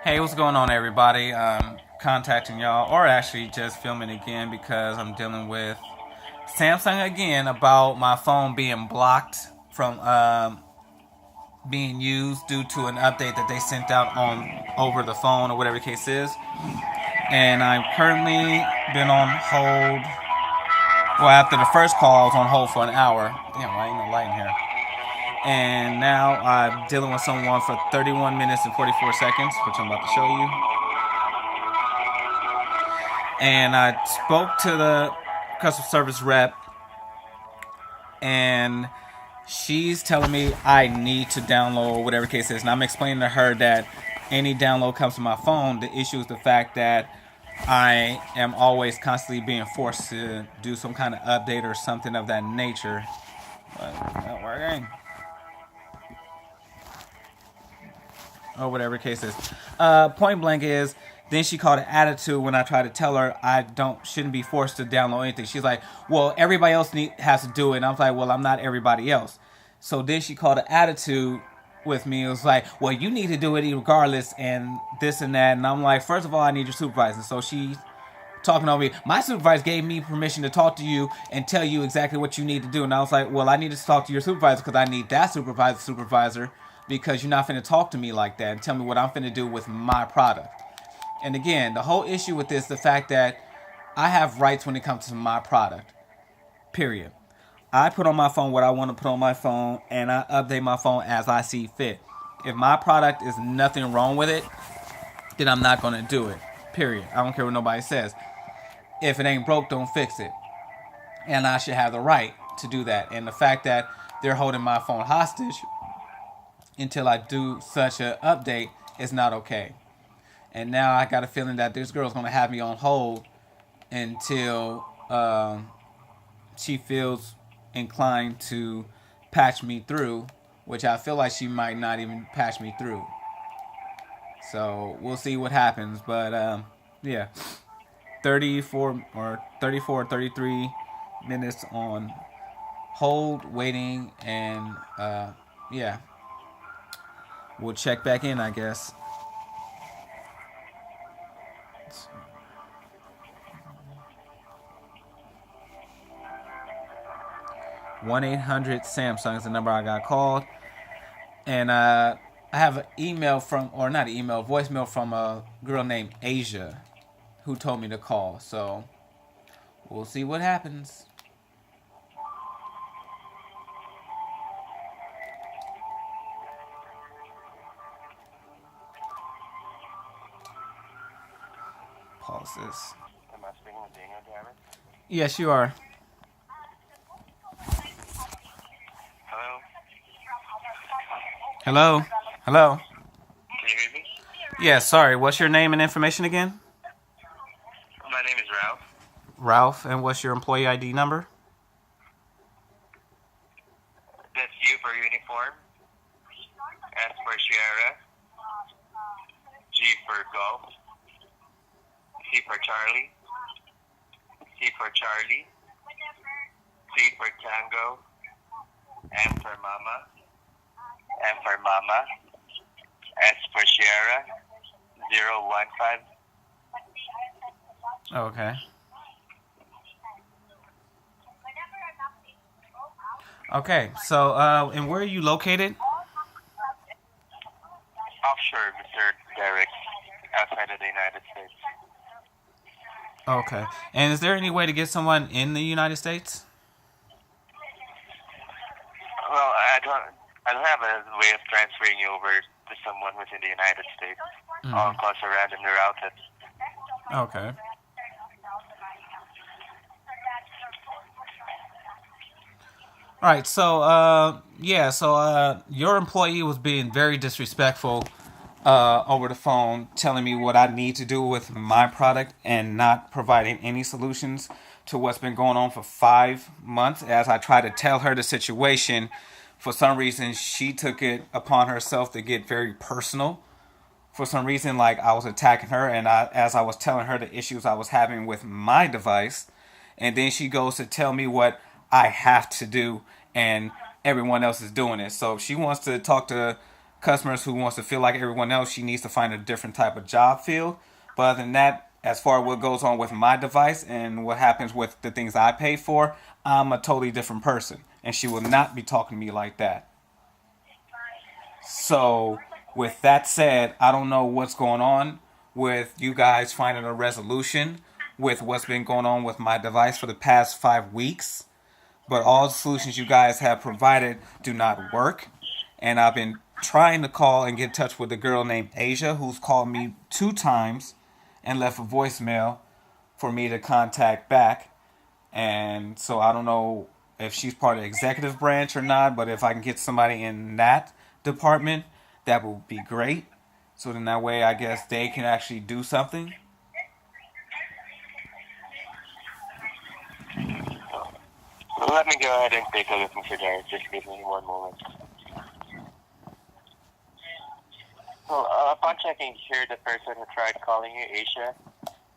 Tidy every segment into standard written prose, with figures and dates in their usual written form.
Hey, what's going on, everybody? Contacting y'all, or actually just filming again because I'm dealing with Samsung again about my phone being blocked from being used due to an update that they sent out on over the phone or whatever the case is. And I've currently been on hold. Well, after the first call, I was on hold for an hour. Damn, why ain't no light in here? And now I'm dealing with someone for 31 minutes and 44 seconds, which I'm about to show you. And I spoke to the customer service rep, and she's telling me I need to download whatever case is. And I'm explaining to her that any download comes to my phone. The issue is the fact that I am always constantly being forced to do some kind of update or something of that nature. But it's not working. Or whatever the case is. Point blank is, then she called it attitude when I tried to tell her I shouldn't be forced to download anything. She's like, well, everybody else has to do it. And I was like, well, I'm not everybody else. So then she called it attitude with me. It was like, well, you need to do it regardless and this and that. And I'm like, first of all, I need your supervisor. So she talking over me. My supervisor gave me permission to talk to you and tell you exactly what you need to do. And I was like, well, I need to talk to your supervisor because I need that supervisor because you're not finna talk to me like that and tell me what I'm finna do with my product. And again, the whole issue with this, the fact that I have rights when it comes to my product. Period. I put on my phone what I want to put on my phone, and I update my phone as I see fit. If my product is nothing wrong with it, then I'm not going to do it. Period. I don't care what nobody says. If it ain't broke, don't fix it. And I should have the right to do that. And the fact that they're holding my phone hostage until I do such an update is not okay. And now I got a feeling that this girl's going to have me on hold until she feels inclined to patch me through, which I feel like she might not even patch me through. So we'll see what happens. But yeah, 33 minutes on hold, waiting, and yeah, we'll check back in, I guess. 1-800-SAMSUNG is the number I got called. And I have an email from, or not an email, voicemail from a girl named Asia who told me to call. So we'll see what happens. Pause this. Am I speaking with Daniel Driver? Yes, you are. Hello? Hello? Hello? Can you hear me? Yeah, sorry. What's your name and information again? My name is Ralph. Ralph. And what's your employee ID number? That's U for uniform. S for Sierra. G for golf. C for Charlie. C for Charlie. C for Tango. M for Mama. M for Mama. S for Sierra. 015. Okay. Okay, so, and where are you located? Offshore, Mr. Derek, outside of the United States. Okay. And is there any way to get someone in the United States? Well, I don't have a way of transferring you over to someone within the United States. All calls are randomly routed. Okay. All right, so your employee was being very disrespectful over the phone, telling me what I need to do with my product and not providing any solutions to what's been going on for 5 months. As I try to tell her the situation, for some reason she took it upon herself to get very personal. For some reason, like I was attacking her, and as I was telling her the issues I was having with my device, and then she goes to tell me what I have to do, and everyone else is doing it. So she wants to talk to customers who wants to feel like everyone else, she needs to find a different type of job field. But other than that, as far as what goes on with my device and what happens with the things I pay for, I'm a totally different person. And she will not be talking to me like that. So, with that said, I don't know what's going on with you guys finding a resolution with what's been going on with my device for the past 5 weeks. But all the solutions you guys have provided do not work. And I've been trying to call and get in touch with a girl named Asia who's called me 2 times and left a voicemail for me to contact back. And so I don't know if she's part of the executive branch or not, but if I can get somebody in that department, that would be great. So then that way I guess they can actually do something. So let me go ahead and take a look, Mr. Jarrett. Just give me one moment. So upon checking here, the person who tried calling you, Asia,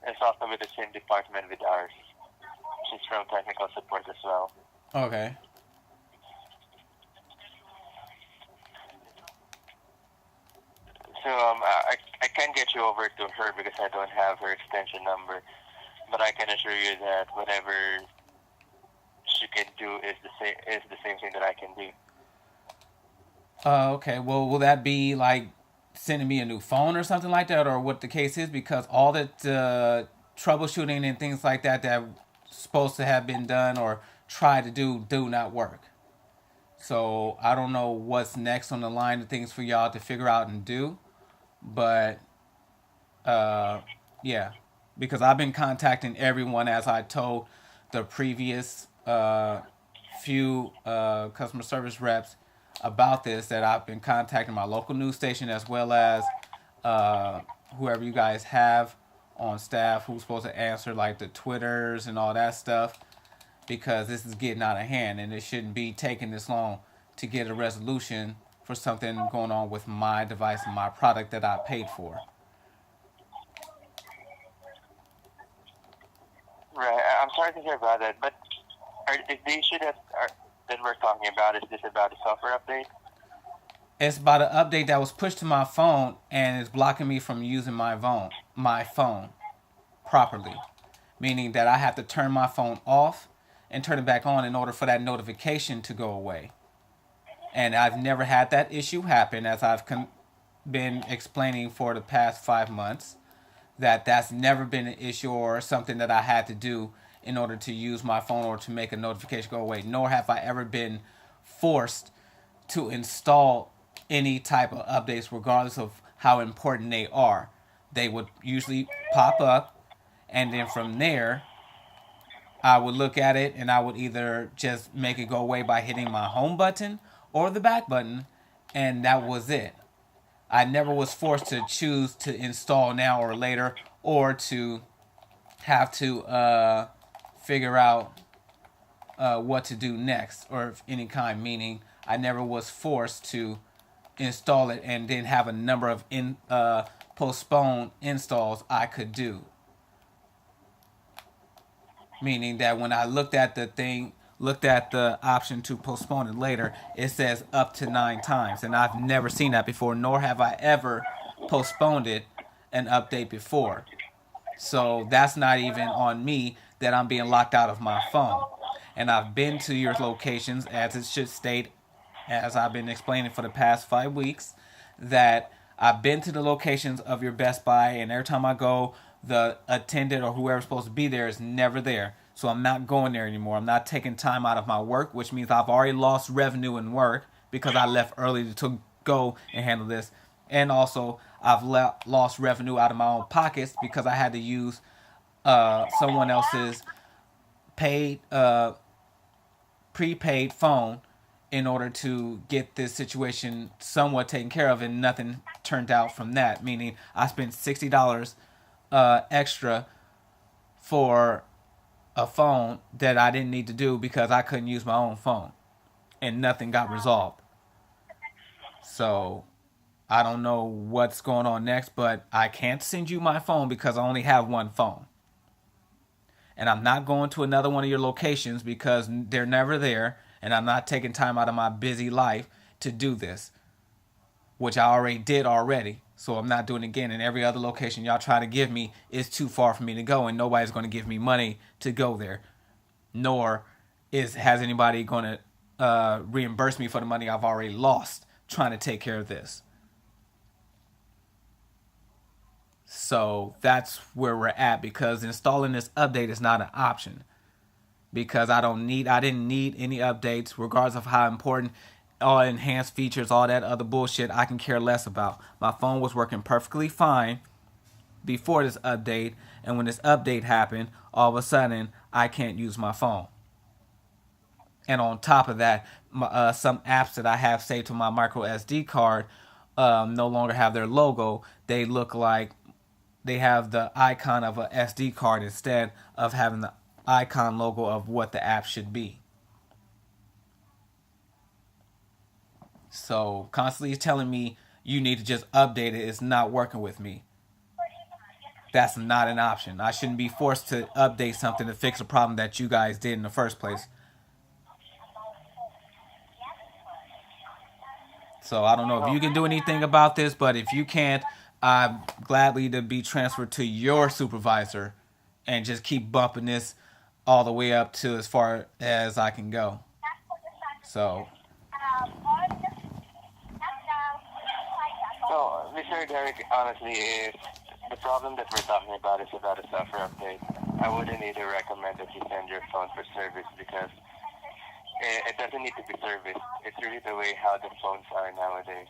is also with the same department with ours. She's from technical support as well. Okay. So I can't get you over to her because I don't have her extension number. But I can assure you that whatever she can do is the same thing that I can do. Okay. Well, will that be like sending me a new phone or something like that, or what the case is? Because all that troubleshooting and things like that supposed to have been done or tried to do not work. So I don't know what's next on the line of things for y'all to figure out and do, but yeah, because I've been contacting everyone as I told the previous few customer service reps about this, that I've been contacting my local news station as well as whoever you guys have on staff who's supposed to answer like the Twitters and all that stuff, because this is getting out of hand and it shouldn't be taking this long to get a resolution for something going on with my device and my product that I paid for. Right. I'm sorry to hear about that, but is the issue that we're talking about, is this about a software update? It's about an update that was pushed to my phone and is blocking me from using my phone properly. Meaning that I have to turn my phone off and turn it back on in order for that notification to go away. And I've never had that issue happen, as I've been explaining for the past 5 months, that's never been an issue or something that I had to do in order to use my phone or to make a notification go away. Nor have I ever been forced to install any type of updates, regardless of how important they are. They would usually pop up, and then from there, I would look at it and I would either just make it go away by hitting my home button or the back button, and that was it. I never was forced to choose to install now or later, or to have to figure out what to do next, or of any kind. Meaning, I never was forced to install it and then have a number of postponed installs I could do. Meaning that when I looked at the option to postpone it later, it says up to 9 times. And I've never seen that before, nor have I ever postponed it an update before. So that's not even on me that I'm being locked out of my phone. And I've been to your locations, as it should state, as I've been explaining for the past 5 weeks, that I've been to the locations of your Best Buy, and every time I go, the attendant or whoever's supposed to be there is never there. So I'm not going there anymore. I'm not taking time out of my work, which means I've already lost revenue in work because I left early to go and handle this. And also, I've lost revenue out of my own pockets because I had to use someone else's prepaid phone in order to get this situation somewhat taken care of, and nothing turned out from that. Meaning, I spent $60 extra for a phone that I didn't need to do because I couldn't use my own phone, and nothing got resolved. So I don't know what's going on next, but I can't send you my phone because I only have one phone. And I'm not going to another one of your locations because they're never there, and I'm not taking time out of my busy life to do this. which I already did already. So I'm not doing it again. And every other location y'all try to give me is too far for me to go, and nobody's going to give me money to go there. Nor has anybody going to reimburse me for the money I've already lost trying to take care of this. So that's where we're at, because installing this update is not an option. Because I didn't need any updates, regardless of how important all enhanced features, all that other bullshit I can care less about. My phone was working perfectly fine before this update, and when this update happened, all of a sudden I can't use my phone. And on top of that, some apps that I have saved to my micro SD card no longer have their logo. They look like they have the icon of a SD card instead of having the icon logo of what the app should be. So constantly telling me you need to just update it is not working with me. That's not an option. I shouldn't be forced to update something to fix a problem that you guys did in the first place. So I don't know if you can do anything about this, but if you can't, I'm gladly to be transferred to your supervisor and just keep bumping this all the way up to as far as I can go. So. So, Mr. Derek, honestly, if the problem that we're talking about is about a software update, I wouldn't either recommend that you send your phone for service, because it doesn't need to be serviced. It's really the way how the phones are nowadays.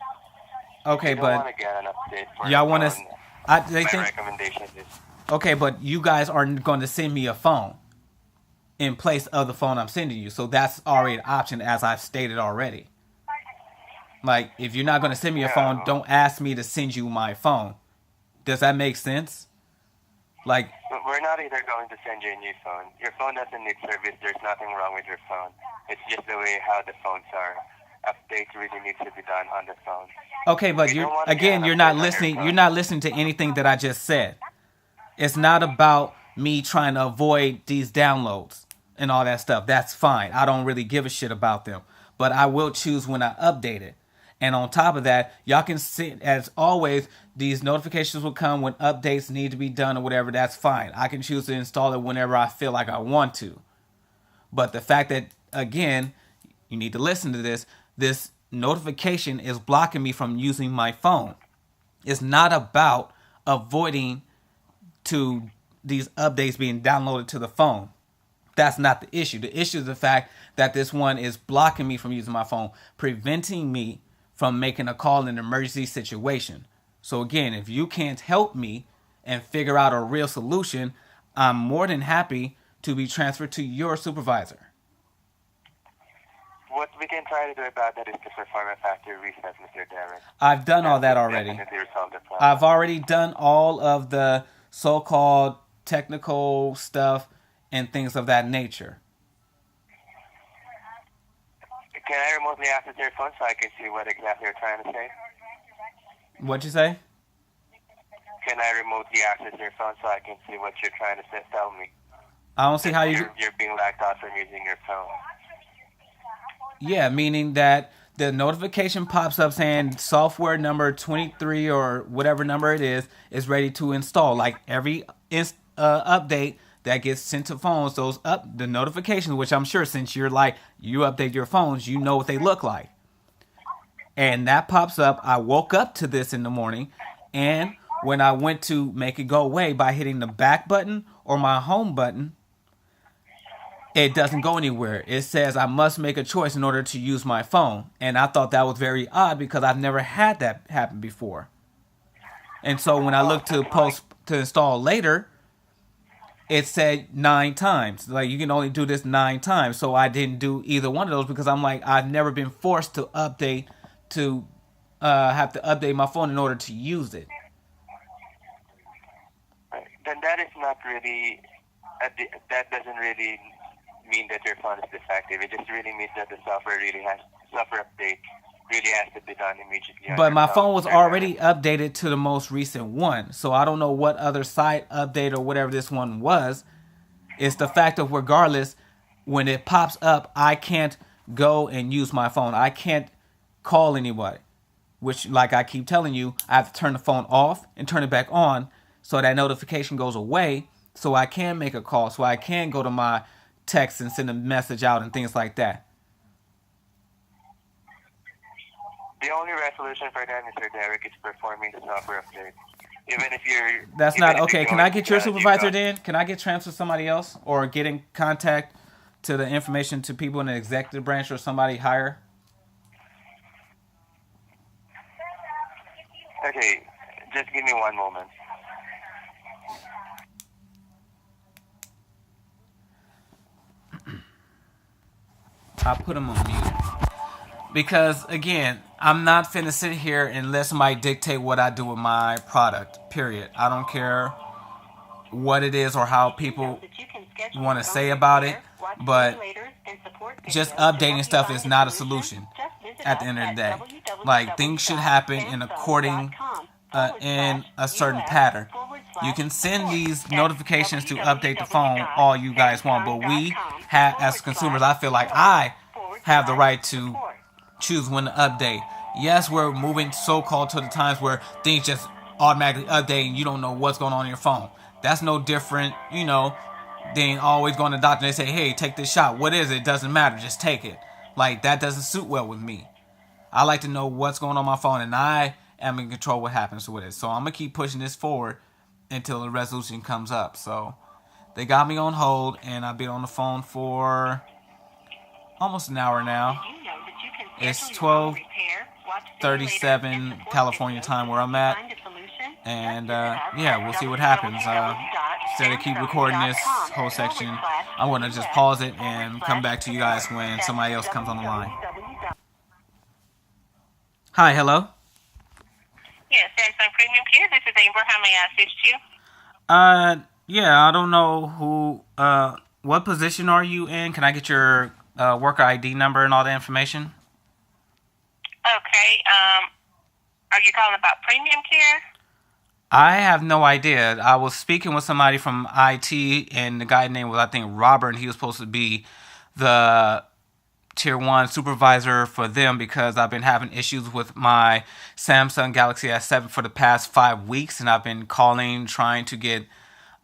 Okay, if you don't want to get an update for y'all want to. My recommendation is. Okay, but you guys are going to send me a phone in place of the phone I'm sending you, so that's already an option, as I've stated already. Like, if you're not going to send me a phone, don't ask me to send you my phone. Does that make sense? Like, we're not either going to send you a new phone. Your phone doesn't need service. There's nothing wrong with your phone. It's just the way how the phones are. Updates really needs to be done on the phone. Okay, but you're not listening. You're not listening to anything that I just said. It's not about me trying to avoid these downloads and all that stuff. That's fine. I don't really give a shit about them. But I will choose when I update it. And on top of that, y'all can see, as always, these notifications will come when updates need to be done or whatever. That's fine. I can choose to install it whenever I feel like I want to. But the fact that, again, you need to listen to this. This notification is blocking me from using my phone. It's not about avoiding to these updates being downloaded to the phone. That's not the issue. The issue is the fact that this one is blocking me from using my phone, preventing me from making a call in an emergency situation. So again, if you can't help me and figure out a real solution, I'm more than happy to be transferred to your supervisor. What we can try to do about that is to perform a factory reset, Mr. Derek. I've done all that already. I've already done all of the so-called technical stuff and things of that nature. Can I remotely access your phone so I can see what exactly you're trying to say? What'd you say? Can I remotely access your phone so I can see what you're trying to tell me? I don't see how you're being locked out from using your phone. Yeah, meaning that the notification pops up saying software number 23 or whatever number it is ready to install. Like every update that gets sent to phones, the notifications, which I'm sure since you update your phones, you know what they look like. And that pops up. I woke up to this in the morning, and when I went to make it go away by hitting the back button or my home button, it doesn't go anywhere. It says I must make a choice in order to use my phone. And I thought that was very odd because I've never had that happen before. And so when I looked to install later, it said 9 times. Like, you can only do this 9 times. So I didn't do either one of those because I'm like, I've never been forced to have to update my phone in order to use it. Then that is not really, that doesn't really mean that your phone is defective. It just really means that the software update really has to be done immediately. But my phone was already updated to the most recent one, so I don't know what other site update or whatever this one was. It's the fact of regardless, when it pops up, I can't go and use my phone. I can't call anybody. which, like I keep telling you, I have to turn the phone off and turn it back on so that notification goes away so I can make a call, so I can go to my text and send a message out and things like that. The only resolution for that, Mr. Derek, is performing the software update. Even if you're... That's not okay. Can I get your supervisor then? Can I get transferred to somebody else or get in contact to the information to people in the executive branch or somebody higher? Okay, just give me one moment. I put him on mute. Because, again, I'm not finna sit here and let somebody dictate what I do with my product, period. I don't care what it is or how people want to say about it, but just updating stuff is not a solution at the end of the day. Like, things should happen in a certain pattern. You can send these notifications to update the phone all you guys want, but we have, as consumers, I feel like I have the right to choose when to update. Yes, we're moving so-called to the times where things just automatically update and you don't know what's going on your phone. That's no different, than always going to the doctor and they say, hey, take this shot. What is it? It doesn't matter. Just take it. Like, that doesn't suit well with me. I like to know what's going on my phone and I am in control of what happens with it. So I'm going to keep pushing this forward until the resolution comes up. So they got me on hold and I've been on the phone for almost an hour now. It's 12:37 California time where I'm at. And we'll see what happens. Instead of keep recording this whole section, I'm going to just pause it and come back to you guys when somebody else comes on the line. Hi, hello? Yes, Samsung Premium Care. This is Amber. How may I assist you? I don't know what position are you in? Can I get your worker ID number and all the information? Okay. Are you calling about Premium Care? I have no idea. I was speaking with somebody from IT, and the guy's name was, I think, Robert, and he was supposed to be the Tier 1 supervisor for them because I've been having issues with my Samsung Galaxy S7 for the past 5 weeks, and I've been calling, trying to get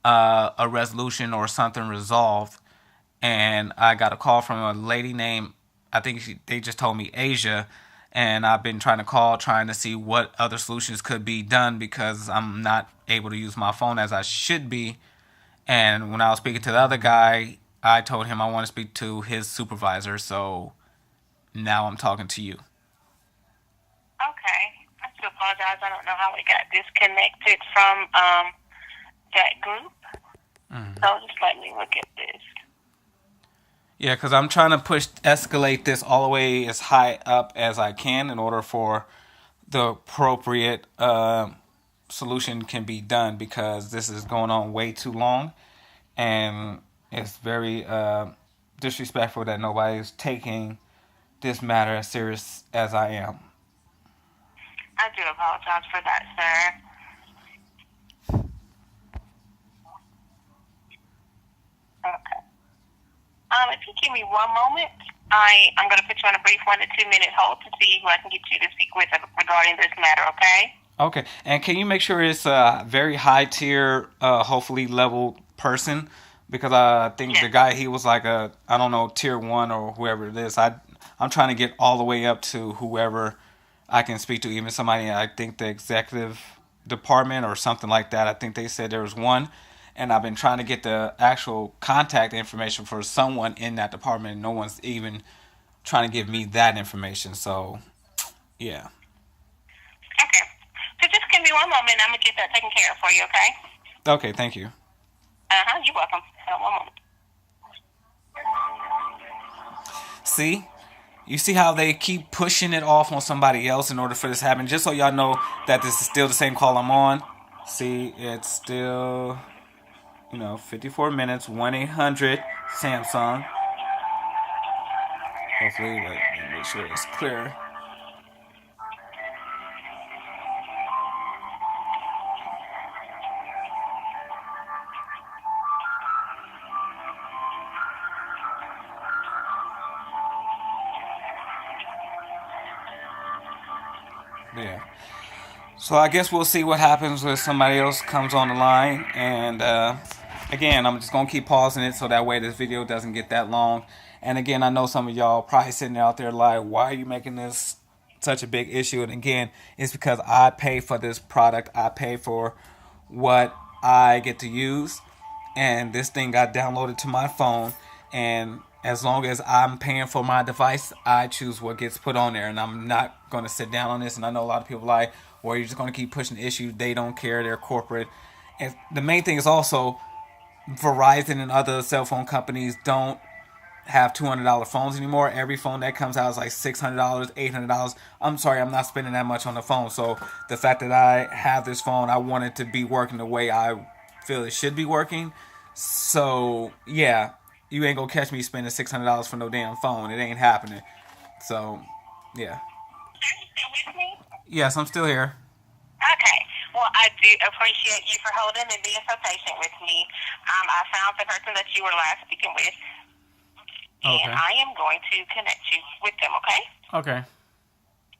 a resolution or something resolved. And I got a call from a lady named, they just told me Asia, and I've been trying to call, trying to see what other solutions could be done because I'm not able to use my phone as I should be. And when I was speaking to the other guy, I told him I want to speak to his supervisor, so now I'm talking to you. Okay. I do apologize. I don't know how we got disconnected from that group. So just let me look at this. Yeah, because I'm trying to escalate this all the way as high up as I can in order for the appropriate solution can be done because this is going on way too long and it's very disrespectful that nobody's taking this matter as serious as I am. I do apologize for that, sir. Okay. If you give me one moment, I'm going to put you on a brief 1 to 2 minute hold to see who I can get you to speak with regarding this matter, okay? Okay. And can you make sure it's a very high tier, hopefully level person? Because I think the guy, he was like tier 1 or whoever it is. I'm trying to get all the way up to whoever I can speak to, even somebody, I think the executive department or something like that. I think they said there was one. And I've been trying to get the actual contact information for someone in that department. No one's even trying to give me that information. So, yeah. Okay. So just give me one moment. I'm going to get that taken care of for you, okay? Okay, thank you. You're welcome. One moment. See? You see how they keep pushing it off on somebody else in order for this to happen? Just so y'all know that this is still the same call I'm on. See, it's still... 54 minutes, 1-800-SAMSUNG. Hopefully, let me make sure it's clear. Yeah. So I guess we'll see what happens when somebody else comes on the line. And again, I'm just going to keep pausing it so that way this video doesn't get that long. And again, I know some of y'all probably sitting out there like, why are you making this such a big issue? And again, it's because I pay for this product. I pay for what I get to use. And this thing got downloaded to my phone. And as long as I'm paying for my device, I choose what gets put on there. And I'm not going to sit down on this. And I know a lot of people like, well, you're just going to keep pushing the issue. They don't care. They're corporate. And the main thing is also Verizon and other cell phone companies don't have $200 phones anymore. Every phone that comes out is like $600, $800. I'm sorry, I'm not spending that much on the phone. So the fact that I have this phone, I want it to be working the way I feel it should be working. So yeah, you ain't gonna catch me spending $600 for no damn phone. It ain't happening. So yeah. Are you still with me? Yes, I'm still here. Okay. Well, I do appreciate you for holding and being so patient with me. I found the person that you were last speaking with, Okay. and I am going to connect you with them, okay? Okay.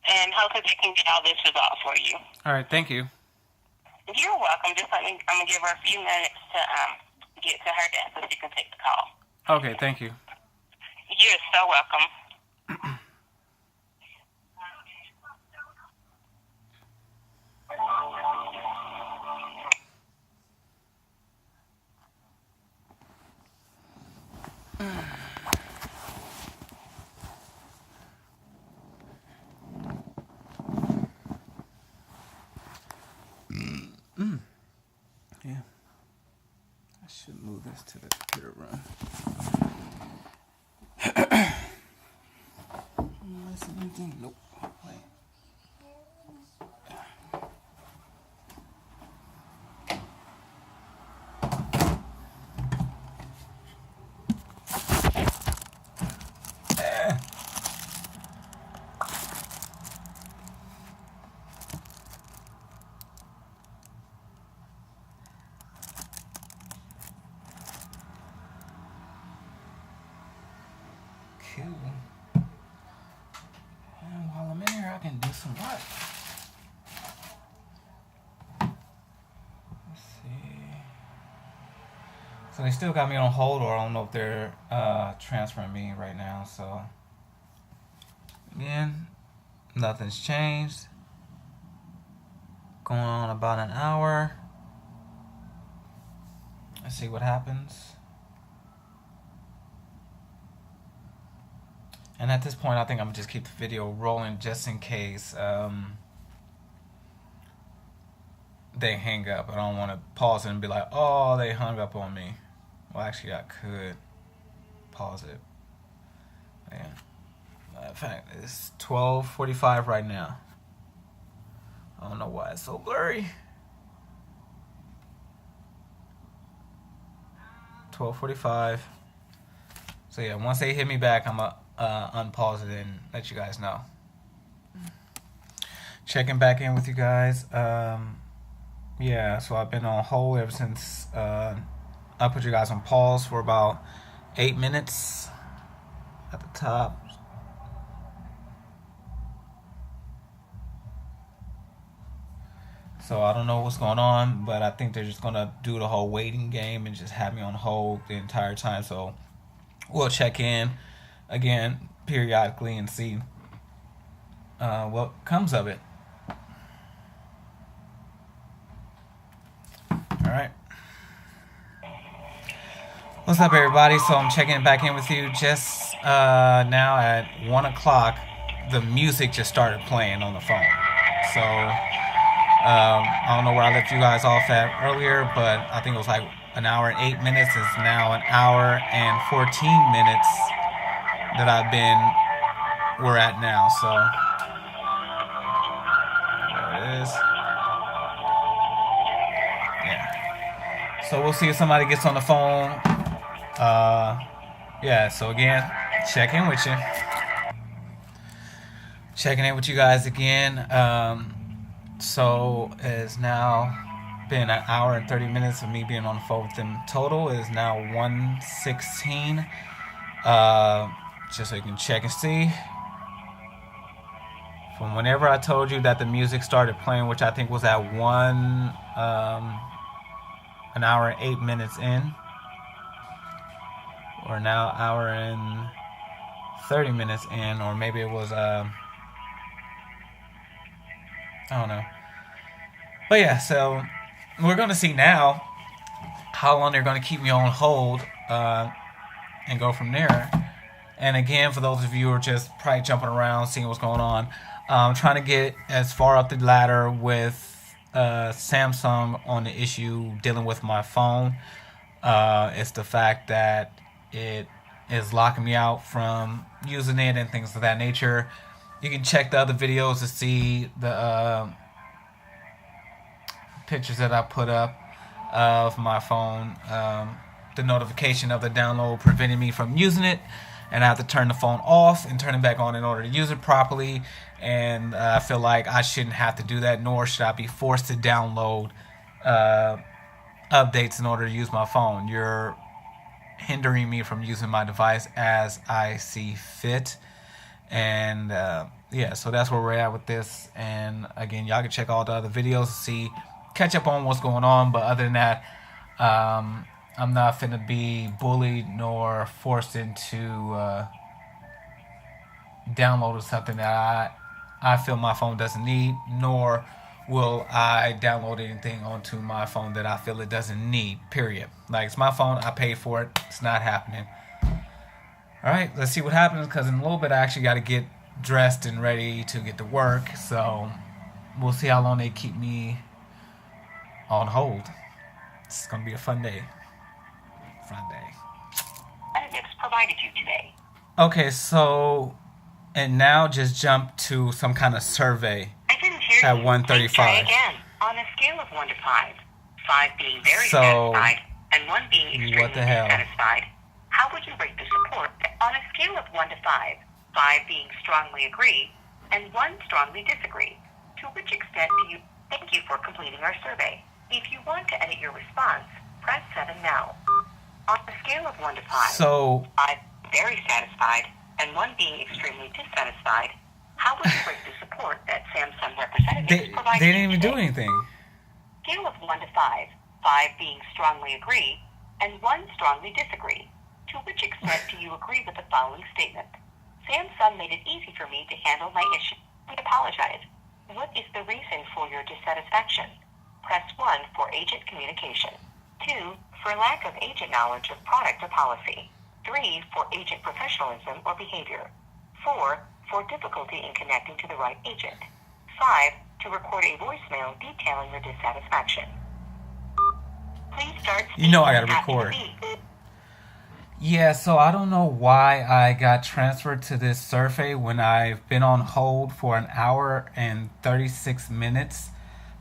And hopefully they can get all this resolved for you. All right. Thank you. You're welcome. Just I'm going to give her a few minutes to get to her desk so she can take the call. Okay. Thank you. You're so welcome. Yeah. I should move this to the computer room. Nope. Wait. Cool. And while I'm in here, I can do some work. Let's see. So they still got me on hold, or I don't know if they're transferring me right now. So again, nothing's changed. Going on about an hour. Let's see what happens. And at this point, I think I'm gonna just keep the video rolling just in case they hang up. I don't want to pause it and be like, oh, they hung up on me. Well, actually, I could pause it. Yeah. In fact, it's 12:45 right now. I don't know why it's so blurry. 12:45. So yeah, once they hit me back, I'm gonna unpause it and let you guys know. Checking back in with you guys. Yeah, so I've been on hold ever since I put you guys on pause for about 8 minutes at the top. So I don't know what's going on, but I think they're just gonna do the whole waiting game and just have me on hold the entire time. So we'll check in again periodically and see what comes of it. Alright. What's up, everybody? So I'm checking back in with you just now at 1 o'clock. The music just started playing on the phone. So I don't know where I left you guys off at earlier, but I think it was like an hour and 8 minutes. It's now an hour and 14 minutes that we're at now. So there it is. Yeah. So we'll see if somebody gets on the phone. Yeah, so again, check in with you. Checking in with you guys again. So it's now been an hour and 30 minutes of me being on the phone with them. Total is now 1:16. Just so you can check and see. from whenever I told you that the music started playing, which I think was at an hour and 8 minutes in, or now hour and 30 minutes in, or maybe it was I don't know. But yeah, so we're gonna see now how long they're gonna keep me on hold, and go from there. And again, for those of you who are just probably jumping around, seeing what's going on, I'm trying to get as far up the ladder with Samsung on the issue dealing with my phone. It's the fact that it is locking me out from using it and things of that nature. You can check the other videos to see the pictures that I put up of my phone. The notification of the download preventing me from using it, and I have to turn the phone off and turn it back on in order to use it properly. And I feel like I shouldn't have to do that, nor should I be forced to download updates in order to use my phone. You're hindering me from using my device as I see fit. And yeah, so that's where we're at with this. And again, y'all can check all the other videos to see, catch up on what's going on. But other than that, I'm not finna be bullied nor forced into downloading something that I feel my phone doesn't need, nor will I download anything onto my phone that I feel it doesn't need, period. Like, it's my phone, I paid for it, it's not happening. Alright, let's see what happens, because in a little bit I actually got to get dressed and ready to get to work, so we'll see how long they keep me on hold. It's going to be a fun day. Fun day. Benefits provided you today. Okay, so, and now just jump to some kind of survey. I didn't hear at you. 1:35. Try again. On a scale of 1 to 5, 5 being very So, satisfied and 1 being extremely what the hell? dissatisfied, how would you rate the support? On a scale of 1 to 5, 5 being strongly agree and 1 strongly disagree, to which extent do you thank you for completing our survey? If you want to edit your response, press 7 now. On a scale of 1 to 5, so 5 very satisfied and 1 being extremely dissatisfied, how would you rate the support that Samsung representatives provided they you didn't even today? do anything. Scale of 1 to 5, 5 being strongly agree and 1 strongly disagree. To which extent do you agree with the following statement? Samsung made it easy for me to handle my issue. I apologize. What is the reason for your dissatisfaction? Press 1 for agent communication. 2 for lack of agent knowledge of product or policy. 3 for agent professionalism or behavior. 4 for difficulty in connecting to the right agent. 5 to record a voicemail detailing your dissatisfaction. Please start You know I gotta speaking after record. the beep. Yeah, so I don't know why I got transferred to this survey when I've been on hold for an hour and 36 minutes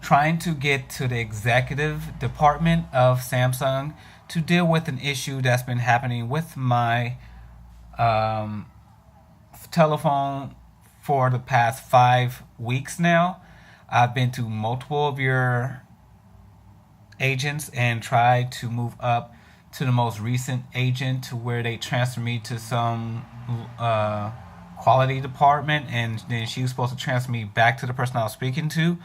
trying to get to the executive department of Samsung to deal with an issue that's been happening with my telephone for the past 5 weeks now. I've been to multiple of your agents and tried to move up to the most recent agent to where they transfer me to some quality department, and then she was supposed to transfer me back to the person I was speaking to.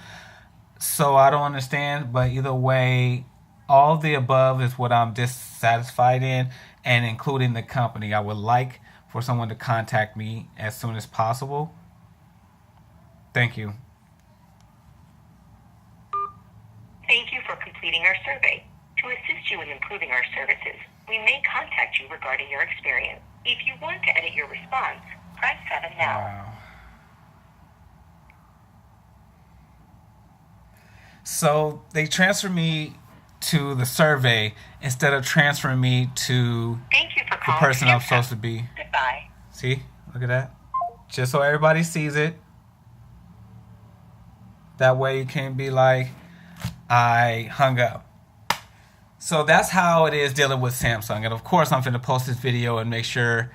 So I don't understand, but either way, all of the above is what I'm dissatisfied in, and including the company. I would like for someone to contact me as soon as possible. Thank you. Thank you for completing our survey. To assist you in improving our services, we may contact you regarding your experience. If you want to edit your response, press 7 now. Wow. So they transfer me to the survey instead of transferring me to Thank you for the calling person I'm Samsung. supposed to be. Goodbye. See? Look at that. Just so everybody sees it. That way you can't be like, I hung up. So that's how it is dealing with Samsung. And of course, I'm going to post this video and make sure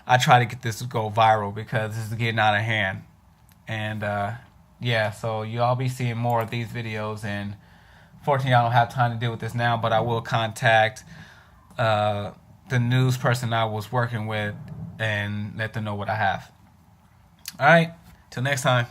I try to get this to go viral because this is getting out of hand. And yeah, so you all be seeing more of these videos. And fortunately, I don't have time to deal with this now, but I will contact the news person I was working with and let them know what I have. All right, till next time.